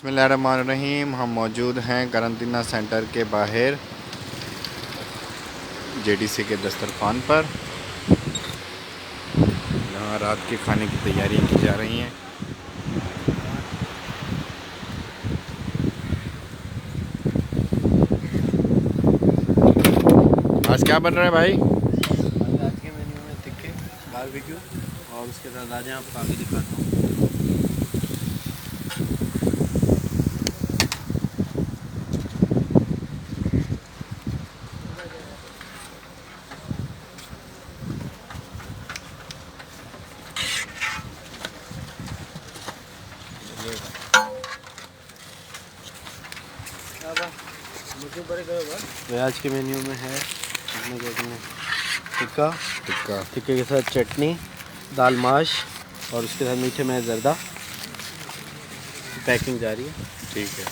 बिस्मिल्लाहिर्रहमानिर्रहीम। हम मौजूद हैं करंतना सेंटर के बाहर जेडीसी के दस्तरखान पर। यहाँ रात के खाने की तैयारियां की जा रही हैं। आज क्या बन रहा है भाई? आज के मेन्यू में टिक्के बारबेक्यू और उसके साथ आज आपको आगे दिखाता हूँ। तो आज के मेन्यू में है इसमें क्या कहते हैं, टिक्के के साथ चटनी, दाल माश और उसके साथ मीठे में ज़र्दा। पैकिंग जा रही है। ठीक है।